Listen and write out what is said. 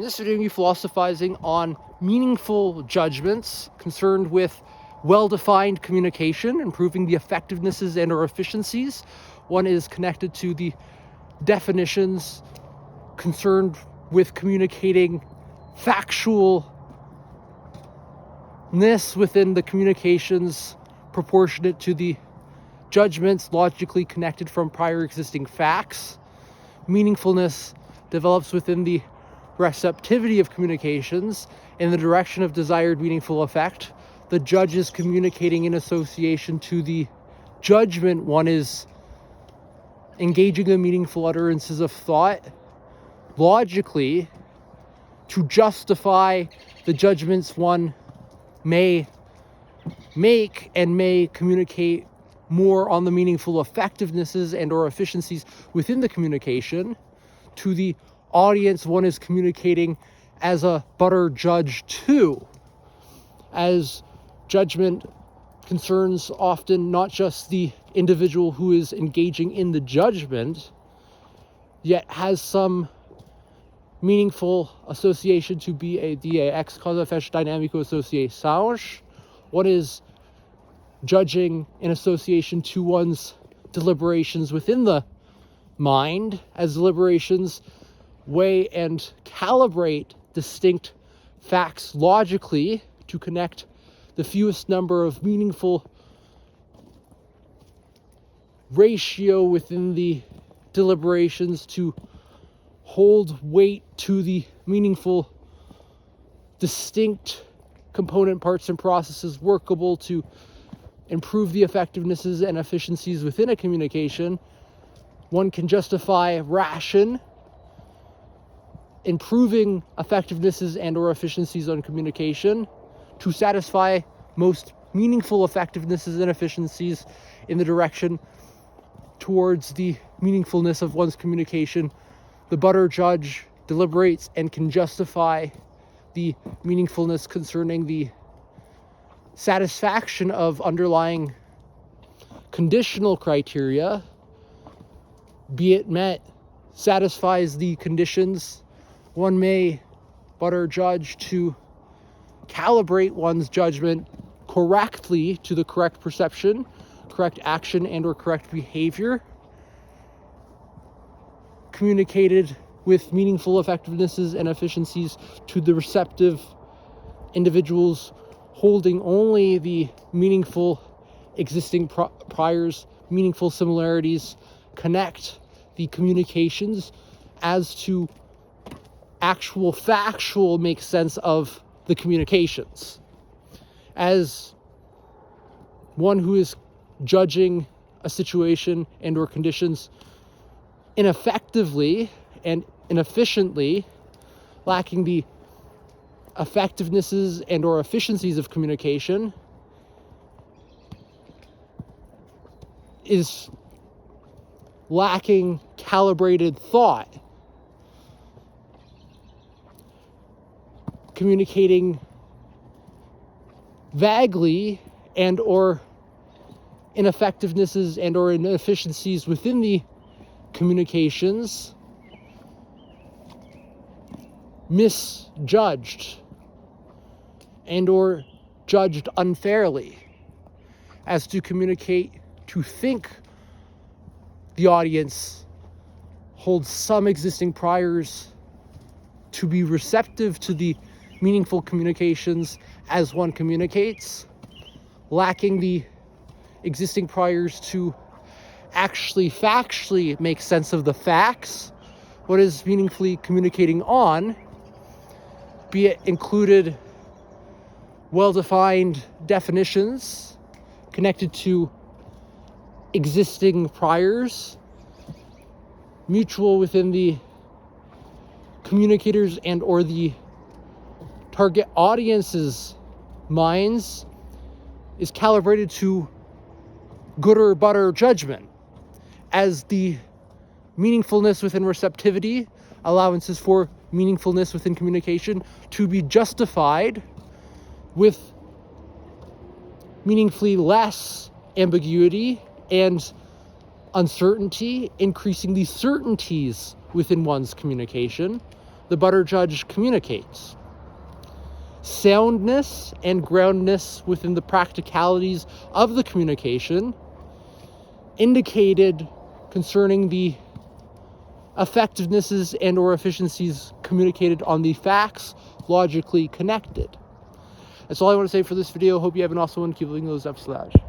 In this video, we'll be philosophizing on meaningful judgments concerned with well-defined communication, improving the effectivenesses and or efficiencies. One is connected to the definitions concerned with communicating factualness within the communications, proportionate to the judgments logically connected from prior existing facts. Meaningfulness develops within the receptivity of communications in the direction of desired meaningful effect. The judge is communicating in association to the judgment. One is engaging in meaningful utterances of thought logically to justify the judgments one may make and may communicate more on the meaningful effectivenesses and or efficiencies within the communication. To the audience, one is communicating as a better judge too, as judgment concerns often not just the individual who is engaging in the judgment, yet has some meaningful association to be a ex causa efeito dinâmico associações. One is judging in association to one's deliberations within the mind, as deliberations weigh and calibrate distinct facts logically to connect the fewest number of meaningful ratio within the deliberations to hold weight to the meaningful distinct component parts and processes workable to improve the effectivenesses and efficiencies within a communication. One can justify ration, improving effectivenesses and or efficiencies on communication to satisfy most meaningful effectivenesses and efficiencies in the direction towards the meaningfulness of one's communication. The better judge deliberates and can justify the meaningfulness concerning the satisfaction of underlying conditional criteria, be it met, satisfies the conditions. One may better judge to calibrate one's judgment correctly to the correct perception, correct action, and or correct behavior, communicated with meaningful effectivenesses and efficiencies to the receptive individuals, holding only the meaningful existing priors, meaningful similarities, connect the communications as to actual factual make sense of the communications. As one who is judging a situation and or conditions ineffectively and inefficiently, lacking the effectivenesses and or efficiencies of communication, is lacking calibrated thought, communicating vaguely and or ineffectivenesses and or inefficiencies within the communications, misjudged and or judged unfairly, as to communicate to think the audience holds some existing priors to be receptive to the meaningful communications as one communicates, lacking the existing priors to actually factually make sense of the facts, what is meaningfully communicating on, be it included well-defined definitions connected to existing priors, mutual within the communicators and or the target audience's minds, is calibrated to good or better judgment, as the meaningfulness within receptivity, allowances for meaningfulness within communication to be justified with meaningfully less ambiguity and uncertainty, increasing the certainties within one's communication, the better judge communicates. Soundness and groundness within the practicalities of the communication indicated concerning the effectivenesses and or efficiencies communicated on the facts logically connected. That's all I want to say for this video. Hope you have an awesome one. Keep living those acepçãodades.